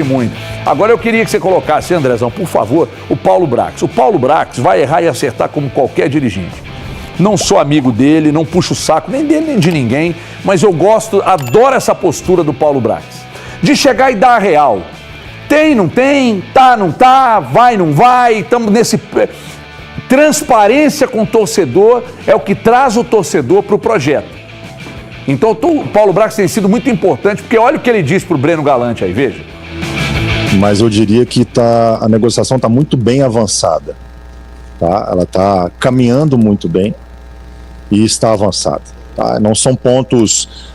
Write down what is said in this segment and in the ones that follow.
Muito. Agora eu queria que você colocasse, Andrezão, por favor, o Paulo Brax. O Paulo Brax vai errar e acertar como qualquer dirigente. Não sou amigo dele, não puxo o saco nem dele nem de ninguém, mas eu gosto, adoro essa postura do Paulo Brax. De chegar e dar a real. Tem, não tem, tá, não tá, vai, não vai, estamos nesse... Transparência com o torcedor é o que traz o torcedor para o projeto. Então o Paulo Brax tem sido muito importante, porque olha o que ele disse para o Breno Galante aí, veja. Mas eu diria que a negociação está muito bem avançada. Tá? Ela está caminhando muito bem e está avançada. Tá? Não são pontos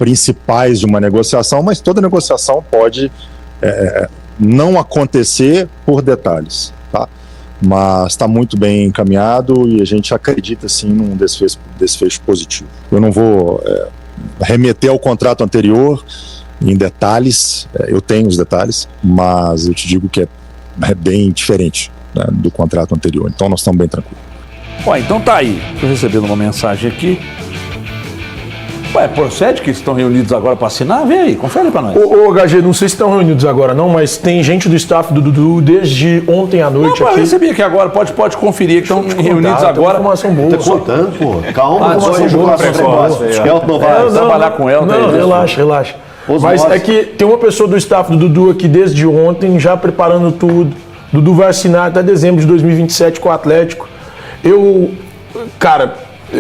principais de uma negociação, mas toda negociação pode não acontecer por detalhes. Tá? Mas está muito bem encaminhado e a gente acredita sim num desfecho positivo. Eu não vou remeter ao contrato anterior em detalhes, eu tenho os detalhes, mas eu te digo que é bem diferente, né, do contrato anterior, então nós estamos bem tranquilos. Ué, então tá aí, estou recebendo uma mensagem aqui. Ué, procede que estão reunidos agora para assinar? Vem aí, confere para nós. Ô, HG, não sei se estão reunidos agora não, mas tem gente do staff do Dudu desde ontem à noite não, aqui. Eu recebi aqui agora, pode conferir que estão reunidos agora. Informação boa. Tá contando, pô. Calma, trabalhar com ela. Não, relaxa. Mas é que tem uma pessoa do staff do Dudu aqui desde ontem, já preparando tudo. Dudu vai assinar até dezembro de 2027 com o Atlético. Cara,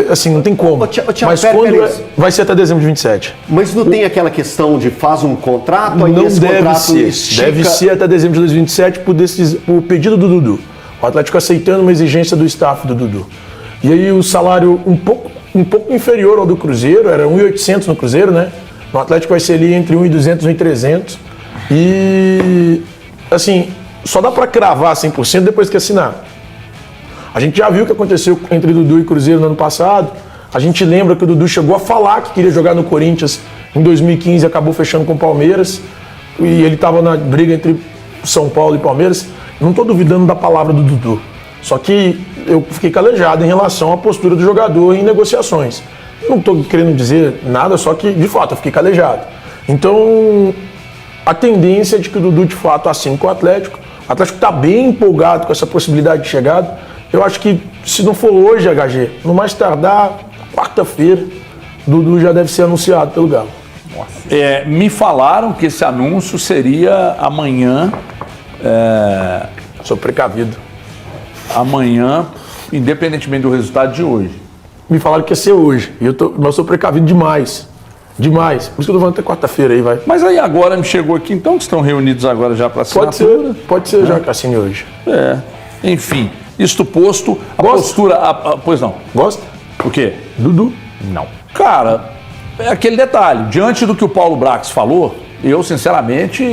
assim, não tem como. Mas quando vai ser até dezembro de 27. Mas não tem aquela questão de faz um contrato, aí não esse deve contrato ser. estica... Deve ser até dezembro de 2027 por pedido do Dudu. O Atlético aceitando uma exigência do staff do Dudu. E aí o salário um pouco inferior ao do Cruzeiro, era 1.800 no Cruzeiro, né? No Atlético vai ser ali entre 1.200 e 1.300. E, assim, só dá para cravar 100% depois que assinar. A gente já viu o que aconteceu entre Dudu e Cruzeiro no ano passado. A gente lembra que o Dudu chegou a falar que queria jogar no Corinthians em 2015 e acabou fechando com o Palmeiras. E ele estava na briga entre São Paulo e Palmeiras. Não estou duvidando da palavra do Dudu. Só que eu fiquei calejado em relação à postura do jogador em negociações. Não estou querendo dizer nada, só que, de fato, eu fiquei calejado. Então, a tendência é de que o Dudu, de fato, assine com o Atlético. O Atlético está bem empolgado com essa possibilidade de chegada. Eu acho que, se não for hoje, HG, no mais tardar, quarta-feira, o Dudu já deve ser anunciado pelo Galo. Me falaram que esse anúncio seria amanhã. Sou precavido. Amanhã, independentemente do resultado de hoje. Me falaram que ia ser hoje. Mas eu sou precavido demais. Demais. Por isso que eu tô falando até quarta-feira aí, vai. Mas aí agora me chegou aqui, então, que estão reunidos agora já para assinatura. Pode ser já que assine hoje. Enfim, isto posto, a postura... pois não. Gosta? O quê? Dudu? Não. Cara, é aquele detalhe. Diante do que o Paulo Brax falou, eu, sinceramente,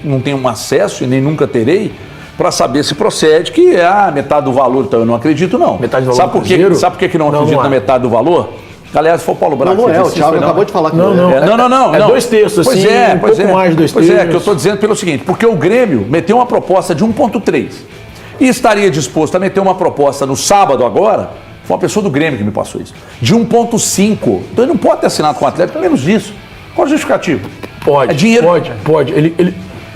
não tenho um acesso e nem nunca terei para saber se procede, que é metade do valor. Então eu não acredito, não. Metade do valor. Sabe por que não acredito na metade do valor? Aliás, foi o Paulo Brax. Não é, o Thiago acabou de falar que não. Não. É 2 terços, assim, um pouco mais de 2 terços. Pois é, que eu estou dizendo pelo seguinte, porque o Grêmio meteu uma proposta de 1,3 e estaria disposto a meter uma proposta no sábado agora, foi uma pessoa do Grêmio que me passou isso, de 1,5. Então ele não pode ter assinado com o Atlético, menos disso. Qual o justificativo? Pode, é dinheiro. Pode.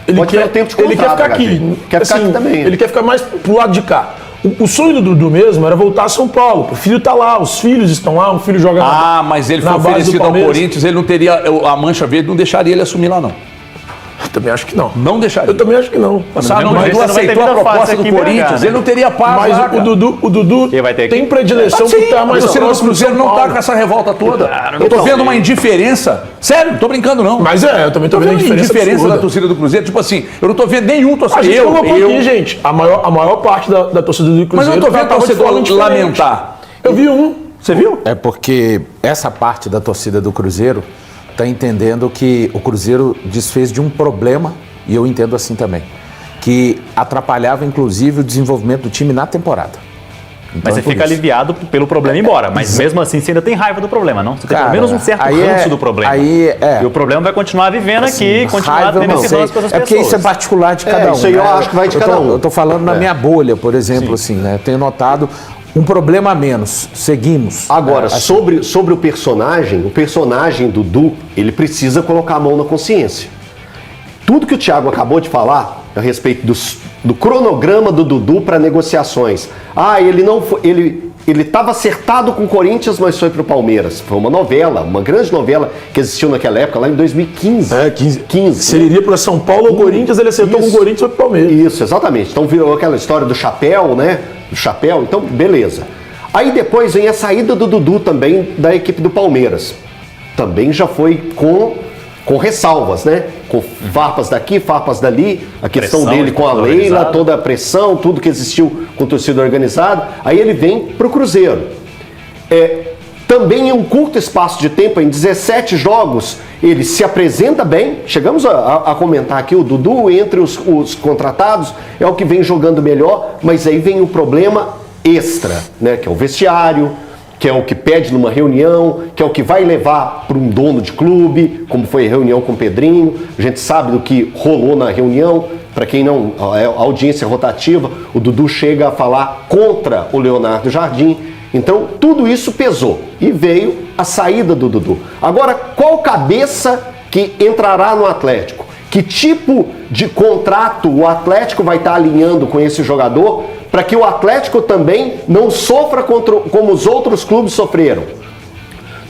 Ele quer tempo de contrato, ele quer ficar aqui. Quer ficar aqui também. Ele quer ficar mais pro lado de cá. O sonho do Dudu mesmo era voltar a São Paulo. O filho tá lá, os filhos estão lá, um filho joga na mas ele foi oferecido ao Corinthians, ele não teria, a Mancha Verde não deixaria ele assumir lá, não. Eu também acho que não. Não deixaria. Eu também acho que não. Mas o Dudu aceitou a proposta do Corinthians, ele não teria paz. Mas o Dudu tem predileção por estar mais próximo do Cruzeiro. Não tá com essa revolta toda. Eu tô vendo uma indiferença. Sério, não tô brincando, não. Mas eu também tô vendo a indiferença da torcida do Cruzeiro. Tipo assim, eu não tô vendo nenhum torcedor. A gente colocou aqui, gente, a maior parte da torcida do Cruzeiro. Mas eu não tô vendo torcedor lamentar. Eu vi um. Você viu? É porque essa parte da torcida do Cruzeiro está entendendo que o Cruzeiro desfez de um problema, e eu entendo assim também, que atrapalhava inclusive o desenvolvimento do time na temporada. Então, mas você fica aliviado pelo problema ir embora, mas mesmo assim você ainda tem raiva do problema, não? Você tem pelo menos um certo ranço do problema. E o problema vai continuar vivendo aqui, continuar tendo esse ranço com as pessoas. É porque isso é particular de cada um. Isso aí eu acho que vai de cada um. Eu tô falando na minha bolha, por exemplo, assim, né? Tenho notado um problema a menos. Seguimos. Agora, sobre o personagem Dudu, ele precisa colocar a mão na consciência. tudo que o Thiago acabou de falar a respeito do cronograma do Dudu para negociações. Ele não foi, ele estava acertado com o Corinthians, mas foi para o Palmeiras. Foi uma novela, uma grande novela que existiu naquela época, lá em 2015. 15. Se ele iria para São Paulo ou Corinthians, ele acertou com o Corinthians ou para o Palmeiras. Isso, exatamente. Então virou aquela história do chapéu, né? Do chapéu, então beleza. Aí depois vem a saída do Dudu também da equipe do Palmeiras. Também já foi com ressalvas, né? Com farpas daqui, farpas dali, a questão dele com a Leila, toda a pressão, tudo que existiu com torcida organizada. Aí ele vem para o Cruzeiro. Também em um curto espaço de tempo, em 17 jogos, ele se apresenta bem. Chegamos a comentar aqui, o Dudu, entre os contratados, é o que vem jogando melhor, mas aí vem o problema extra, né? Que é o vestiário, que é o que pede numa reunião, que é o que vai levar para um dono de clube, como foi a reunião com o Pedrinho. A gente sabe do que rolou na reunião. Para quem não, a audiência rotativa, o Dudu chega a falar contra o Leonardo Jardim. Então, tudo isso pesou e veio a saída do Dudu. Agora, qual cabeça que entrará no Atlético? Que tipo de contrato o Atlético vai estar alinhando com esse jogador para que o Atlético também não sofra como os outros clubes sofreram?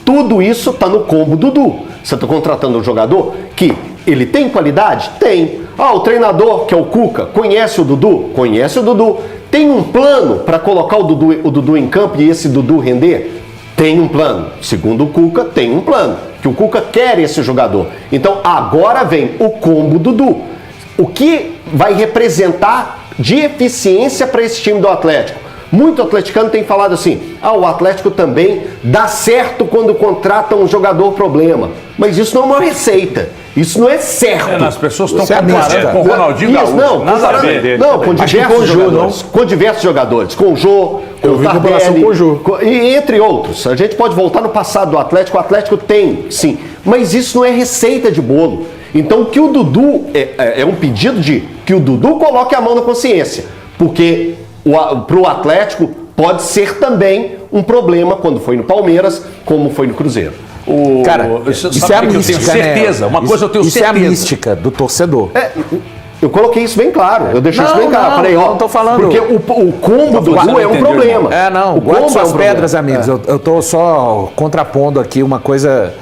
Tudo isso está no combo Dudu. Você está contratando um jogador que ele tem qualidade? Tem. O treinador, que é o Cuca, conhece o Dudu? Conhece o Dudu. Tem um plano para colocar o Dudu em campo e esse Dudu render? Tem um plano. Segundo o Cuca, tem um plano. Que o Cuca quer esse jogador. Então agora vem o combo Dudu. O que vai representar de eficiência para esse time do Atlético? Muito atleticano tem falado assim, o Atlético também dá certo quando contrata um jogador problema. Mas isso não é uma receita. Isso não é certo. As pessoas estão comparando com o Ronaldinho Gaúcho. Não, com diversos jogadores. Com diversos jogadores. Com o Jô, com o Tardelli, com o Jô. E entre outros. A gente pode voltar no passado do Atlético. O Atlético tem, sim. Mas isso não é receita de bolo. Então que o Dudu, é um pedido de que o Dudu coloque a mão na consciência. Porque para o Atlético pode ser também um problema quando foi no Palmeiras, como foi no Cruzeiro. Cara, isso é a mística, eu tenho certeza. Né? Uma coisa eu tenho isso certeza. Isso é a mística do torcedor. Eu coloquei isso bem claro. Eu deixei isso bem claro. Falei, não tô falando. Porque o combo do Dudu é um problema. Guarde suas pedras, amigos. Eu tô só contrapondo aqui uma coisa.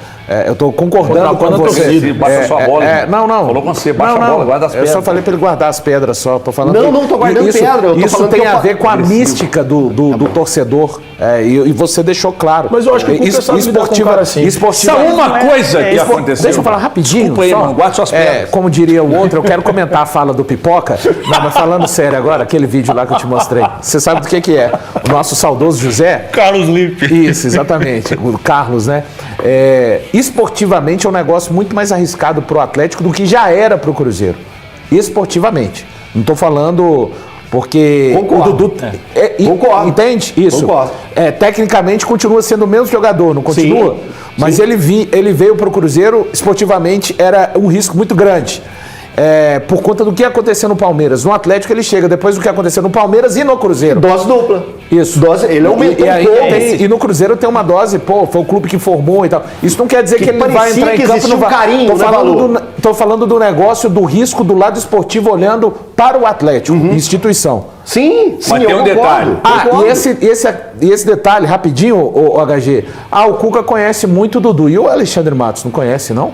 Eu tô concordando com você. Baixa sua bola. Não. Falou com você, baixa a bola, guarda as pedras. Eu só falei para ele guardar as pedras só. Tô falando não tô guardando pedra. Isso tem a ver com a mística do torcedor. E você deixou claro. Mas eu acho que o Cuca sabe lidar com um cara assim. Sabe uma coisa que aconteceu? Deixa eu falar rapidinho. Desculpa aí, irmão, guarda suas pedras. Como diria o outro, eu quero comentar a fala do Pipoca. Não, mas falando sério agora, aquele vídeo lá que eu te mostrei. Você sabe do que é? O nosso saudoso José. Carlos Lippe. Isso, exatamente. O Carlos, né? Esportivamente é um negócio muito mais arriscado pro Atlético do que já era pro Cruzeiro. Esportivamente. Não tô falando porque Concordo. o Dudu... Concordo. Entende? Isso. Concordo. Tecnicamente continua sendo o mesmo jogador, não continua? Sim. Mas ele veio pro Cruzeiro, esportivamente era um risco muito grande. Por conta do que aconteceu no Palmeiras. No Atlético ele chega depois do que aconteceu no Palmeiras e no Cruzeiro. Dose dupla. Isso. Ele aumentou um pouco. E no Cruzeiro tem uma dose, foi o clube que formou e tal. Isso não quer dizer que ele vai entrar em campo no carinho, Tô falando do negócio, do risco do lado esportivo olhando para o Atlético, instituição. Sim, mas tem um detalhe. E esse detalhe, rapidinho, o HG. O Cuca conhece muito o Dudu. E o Alexandre Matos, não conhece, não?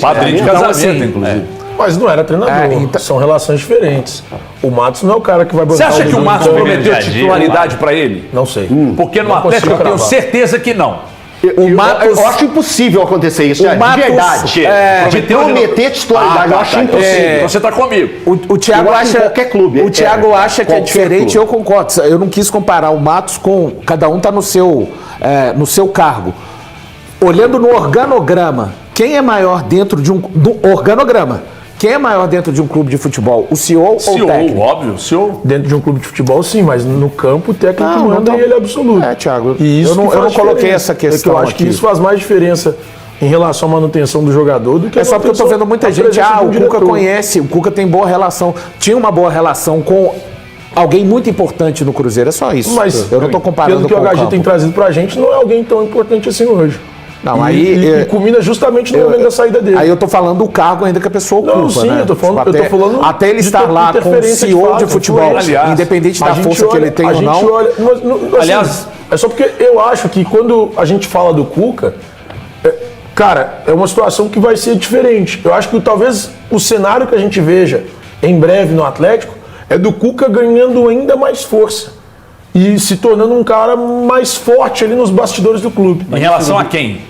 Padrinho de casamento, inclusive. Mas não era treinador, são relações diferentes. O Matos não é o cara que vai botar. Você acha que o Matos prometeu titularidade para ele? Não sei. Porque no Atlético eu tenho certeza que não. Eu acho impossível acontecer isso, de verdade. De prometer titularidade, eu acho impossível. Então você está comigo. O Thiago acha. Qualquer clube. O Thiago acha que é diferente, eu concordo. Eu não quis comparar o Matos com. Cada um está no seu cargo. Olhando no organograma, quem é maior dentro do organograma? Quem é maior dentro de um clube de futebol? O CEO ou o técnico? Óbvio, o CEO. Dentro de um clube de futebol, sim, mas no campo o técnico manda e ele é absoluto. Thiago, e isso eu não coloquei essa questão. Eu acho que isso faz mais diferença em relação à manutenção do jogador do que só porque eu tô vendo muita gente, o Cuca conhece, o Cuca tem boa relação, tinha uma boa relação com alguém muito importante no Cruzeiro, é só isso. Mas eu não tô comparando pelo que o HG tem trazido pra gente, não é alguém tão importante assim hoje. Não, e culmina justamente no momento da saída dele. Aí eu tô falando do cargo ainda que a pessoa ocupa, não, sim, né? eu tô falando até ele estar lá com o CEO de futebol, aliás, independente da força que ele tem ou não. Aliás, é só porque eu acho que quando a gente fala do Cuca, cara, é uma situação que vai ser diferente. Eu acho que talvez o cenário que a gente veja em breve no Atlético é do Cuca ganhando ainda mais força e se tornando um cara mais forte ali nos bastidores do clube. Em relação a quem?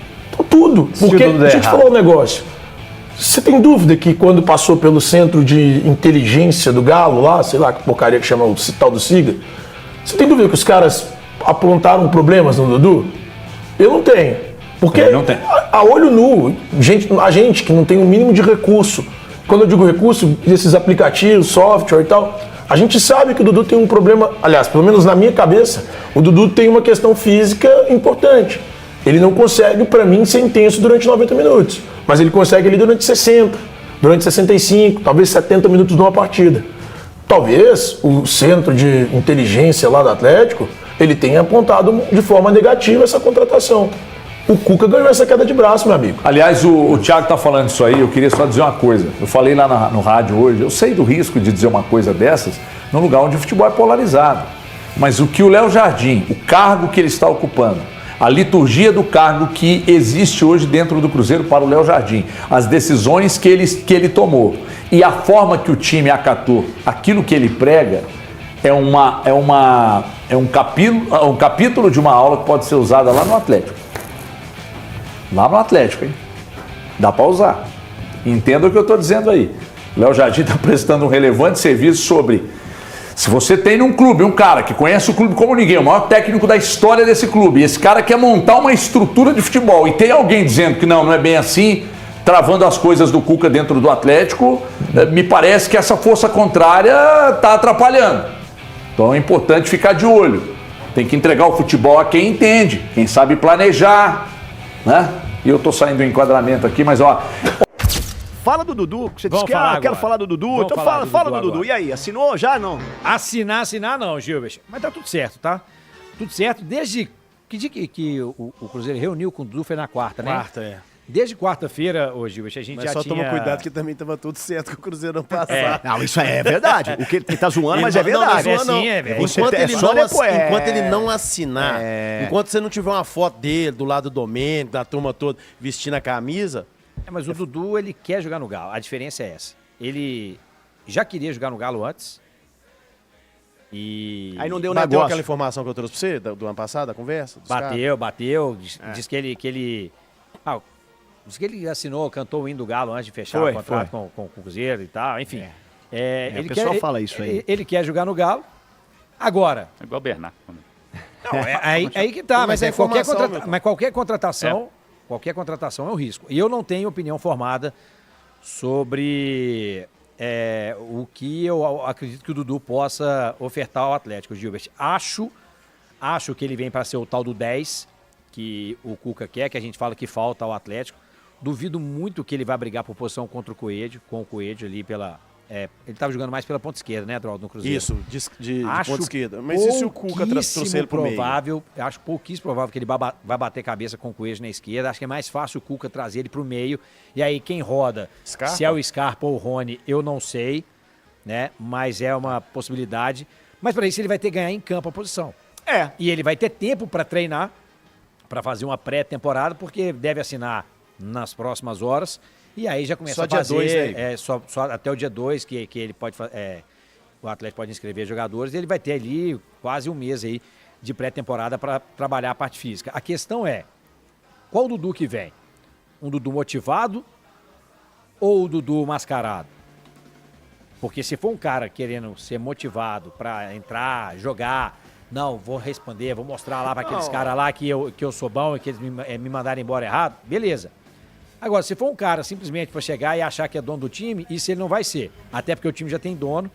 Tudo. Porque a gente falou um negócio. Você tem dúvida que quando passou pelo centro de inteligência do Galo lá, sei lá que porcaria que chama o tal do SIGA, você tem dúvida que os caras aprontaram problemas no Dudu? Eu não tenho. Porque a olho nu, a gente que não tem o mínimo de recurso, quando eu digo recurso, esses aplicativos, software e tal, a gente sabe que o Dudu tem um problema, aliás, pelo menos na minha cabeça, o Dudu tem uma questão física importante. Ele não consegue, para mim, ser intenso durante 90 minutos, mas ele consegue ali durante 60, durante 65, talvez 70 minutos numa partida. Talvez o centro de inteligência lá do Atlético, ele tenha apontado de forma negativa essa contratação. O Cuca ganhou essa queda de braço, meu amigo. Aliás, o Thiago tá falando isso aí, eu queria só dizer uma coisa. Eu falei lá no rádio hoje, eu sei do risco de dizer uma coisa dessas num lugar onde o futebol é polarizado. Mas o que o Léo Jardim, o cargo que ele está ocupando, a liturgia do cargo que existe hoje dentro do Cruzeiro para o Léo Jardim, as decisões que ele tomou e a forma que o time acatou, aquilo que ele prega, é um capítulo de uma aula que pode ser usada lá no Atlético. Lá no Atlético, hein? Dá para usar. Entenda o que eu estou dizendo aí. Léo Jardim está prestando um relevante serviço sobre... Se você tem num clube um cara que conhece o clube como ninguém, o maior técnico da história desse clube, e esse cara quer montar uma estrutura de futebol, e tem alguém dizendo que não é bem assim, travando as coisas do Cuca dentro do Atlético, me parece que essa força contrária está atrapalhando. Então é importante ficar de olho. Tem que entregar o futebol a quem entende, quem sabe planejar, né? E eu tô saindo do enquadramento aqui, mas ó... Fala do Dudu, que você disse que quero falar do Dudu, então fala do Dudu. E aí, assinou já não? Assinar não, Gilbert. Mas tá tudo certo, tá? Tudo certo desde... Que dia que o Cruzeiro reuniu com o Dudu foi na quarta, né? Quarta, é. Desde quarta-feira, ô Gilbert, a gente mas já só tinha... toma cuidado que também tava tudo certo com o Cruzeiro não passar. Não, isso é verdade. O que ele tá zoando, mas é verdade. Enquanto ele não assinar, enquanto você não tiver uma foto dele, do lado do Domênico, da turma toda, vestindo a camisa... mas o Dudu, ele quer jogar no Galo. A diferença é essa. Ele já queria jogar no Galo antes. E... Aí não deu negócio. Bateu aquela informação que eu trouxe pra você, do ano passado, da conversa? Bateu. Diz que ele... diz que ele assinou, cantou o hino do Galo antes de fechar o contrato com o Cruzeiro e tal. Enfim. O pessoal fala isso aí. Ele quer jogar no Galo. Agora... É igual o Bernardo. Não, aí que tá. Mas qualquer contratação... Qualquer contratação é um risco. E eu não tenho opinião formada sobre o que eu acredito que o Dudu possa ofertar ao Atlético, Gilbert. Acho que ele vem para ser o tal do 10, que o Cuca quer, que a gente fala que falta ao Atlético. Duvido muito que ele vai brigar por posição contra o Coelho, com o Coelho ali pela... ele estava jogando mais pela ponta esquerda, né, Adroaldo, no Cruzeiro? Isso, de ponta esquerda. Mas e se o Cuca trouxer ele pro meio? Acho pouquíssimo provável que ele vai bater cabeça com o Coelho na esquerda. Acho que é mais fácil o Cuca trazer ele pro meio. E aí quem roda, Scarpa? Se é o Scarpa ou o Rony, eu não sei, né? Mas é uma possibilidade. Mas para isso ele vai ter que ganhar em campo a posição. E ele vai ter tempo para treinar, para fazer uma pré-temporada, porque deve assinar nas próximas horas. E aí já começa a fazer, só até o dia 2 que ele pode o Atlético pode inscrever jogadores, e ele vai ter ali quase um mês aí de pré-temporada para trabalhar a parte física. A questão é, qual o Dudu que vem? Um Dudu motivado ou o Dudu mascarado? Porque se for um cara querendo ser motivado para entrar, jogar, não, vou responder, vou mostrar lá para aqueles caras lá que eu sou bom e que eles me mandaram embora errado, beleza. Agora, se for um cara simplesmente para chegar e achar que é dono do time, isso ele não vai ser. Até porque o time já tem dono.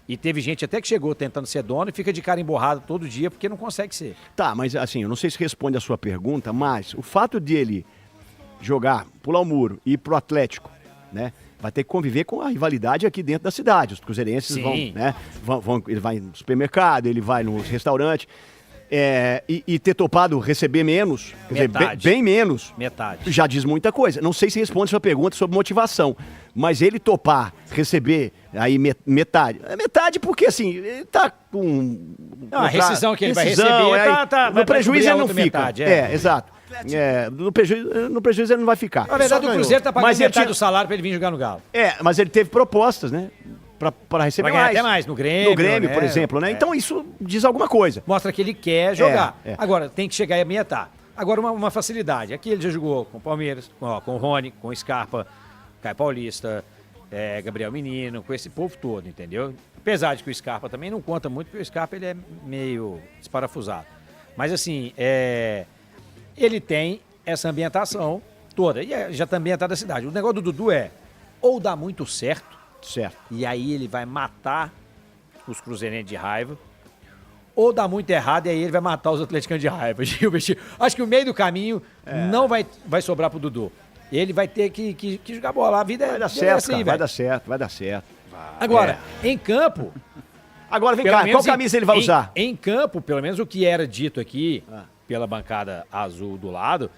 E teve gente até que chegou tentando ser dono e fica de cara emborrado todo dia porque não consegue ser. Tá, mas assim, eu não sei se responde a sua pergunta, mas o fato de ele jogar, pular o muro e ir pro Atlético, né? Vai ter que conviver com a rivalidade aqui dentro da cidade. Os cruzeirenses vão, né? Ele vai no supermercado, ele vai no restaurante. e ter topado receber menos, quer dizer, bem menos, já diz muita coisa. Não sei se responde sua pergunta sobre motivação, mas ele topar receber aí metade. Metade porque, assim, ele tá com... A rescisão que ele vai receber, no prejuízo ele não fica. Exato. No prejuízo ele não vai ficar. Na verdade, o Cruzeiro tá pagando metade do salário pra ele vir jogar no Galo. Mas ele teve propostas, né? Para receber mais. Até mais, no Grêmio, por exemplo, né? Então isso diz alguma coisa. Mostra que ele quer jogar. Agora, tem que chegar e ambientar. Agora, uma facilidade. Aqui ele já jogou com o Palmeiras, com o Rony, com o Scarpa, Caio Paulista, Gabriel Menino, com esse povo todo, entendeu? Apesar de que o Scarpa também não conta muito, porque o Scarpa ele é meio desparafusado. Mas assim, ele tem essa ambientação toda. E já está ambientada a cidade. O negócio do Dudu ou dá muito certo, e aí ele vai matar os cruzeirenses de raiva, ou dá muito errado e aí ele vai matar os atleticanos de raiva. Acho que o meio do caminho não vai sobrar pro Dudu. Ele vai ter que jogar bola. A vida vai dar certo, assim, cara, vai dar certo. Agora, em campo... Agora vem cá, qual camisa ele vai usar? Em campo, pelo menos o que era dito aqui pela bancada azul do lado,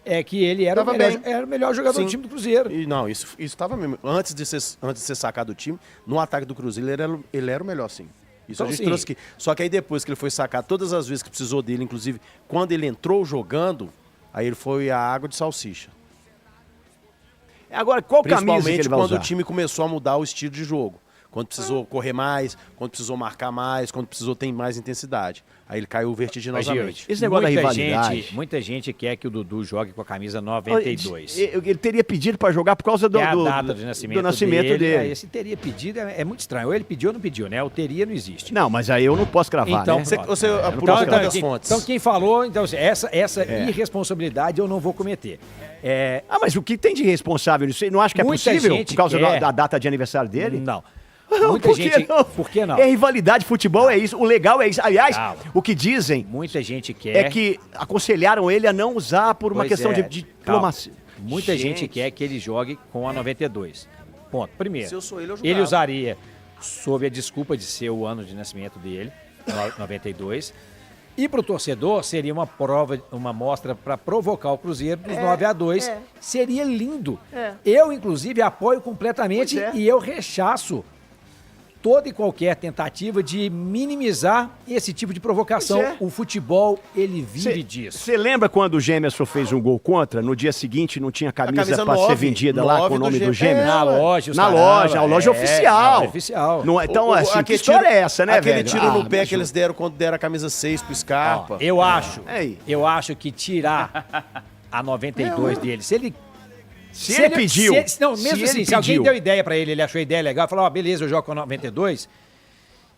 é que ele era o melhor jogador do time do Cruzeiro. E não, isso estava mesmo. Antes de ser sacado do time, no ataque do Cruzeiro ele era o melhor, sim. Isso então, a gente trouxe aqui. Só que aí depois que ele foi sacado, todas as vezes que precisou dele, inclusive quando ele entrou jogando, aí ele foi a água de salsicha. Agora, qual camisa que ele vai usar? Principalmente quando o time começou a mudar o estilo de jogo. Quando precisou correr mais, quando precisou marcar mais, quando precisou ter mais intensidade. Aí ele caiu vertiginosamente. Esse negócio da rivalidade... Muita gente quer que o Dudu jogue com a camisa 92. Ele teria pedido para jogar por causa a data de nascimento dele. Esse teria pedido é muito estranho. Ou ele pediu ou não pediu, né? O teria não existe. Não, mas aí eu não posso cravar, então, né? Você apurou das fontes. Então quem falou, essa irresponsabilidade eu não vou cometer. Mas o que tem de irresponsável nisso? Não acho que é possível por causa da data de aniversário dele? Não. Muita gente. Por que não? É rivalidade, futebol é isso. O legal é isso. Aliás, o que dizem. Muita gente quer. É que aconselharam ele a não usar por uma questão de diplomacia. Muita gente quer que ele jogue com a 92. Ponto. Primeiro, se eu sou ele, eu ele usaria sob a desculpa de ser o ano de nascimento dele, 92. E para o torcedor seria uma prova, uma mostra para provocar o Cruzeiro dos 9-2. Seria lindo. Eu, inclusive, apoio completamente e eu rechaço toda e qualquer tentativa de minimizar esse tipo de provocação. O futebol, ele vive disso. Você lembra quando o Gemerson fez um gol contra? No dia seguinte não tinha camisa para ser vendida lá com o nome do Gemerson? Na loja. A loja oficial. Oficial. Não, então, assim, que história é essa, né, aquele velho? tiro no pé que eles deram quando deram a camisa 6 pro Scarpa. Eu acho que tirar a 92 dele, se ele pediu. Se alguém deu ideia pra ele achou a ideia legal, falou, beleza, eu jogo com 92.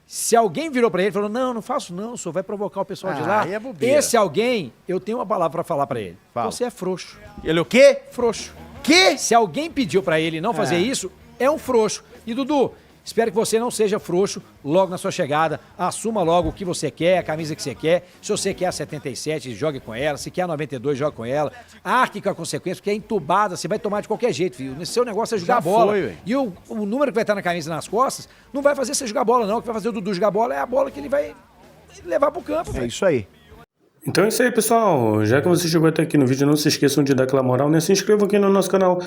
Se alguém virou pra ele e falou, não faço não, só vai provocar o pessoal de lá. Esse alguém, eu tenho uma palavra pra falar pra ele. Você é frouxo. Ele o quê? Frouxo. Que? Se alguém pediu pra ele não fazer isso, é um frouxo. E Dudu, espero que você não seja frouxo logo na sua chegada. Assuma logo o que você quer, a camisa que você quer. Se você quer a 77, jogue com ela. Se quer a 92, jogue com ela. Arque com a consequência, porque é entubada, você vai tomar de qualquer jeito, filho. O seu negócio é jogar bola. E o número que vai estar na camisa nas costas não vai fazer você jogar bola, não. O que vai fazer o Dudu jogar bola é a bola que ele vai levar pro campo. É isso aí. Então é isso aí, pessoal. Já que você chegou até aqui no vídeo, não se esqueçam de dar aquela moral, né? Se inscrevam aqui no nosso canal.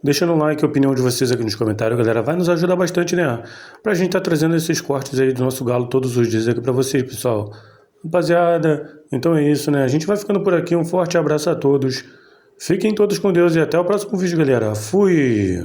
Deixando um like, a opinião de vocês aqui nos comentários, galera. Vai nos ajudar bastante, né? Pra gente tá trazendo esses cortes aí do nosso Galo todos os dias aqui pra vocês, pessoal. Rapaziada, então é isso, né? A gente vai ficando por aqui. Um forte abraço a todos. Fiquem todos com Deus e até o próximo vídeo, galera. Fui!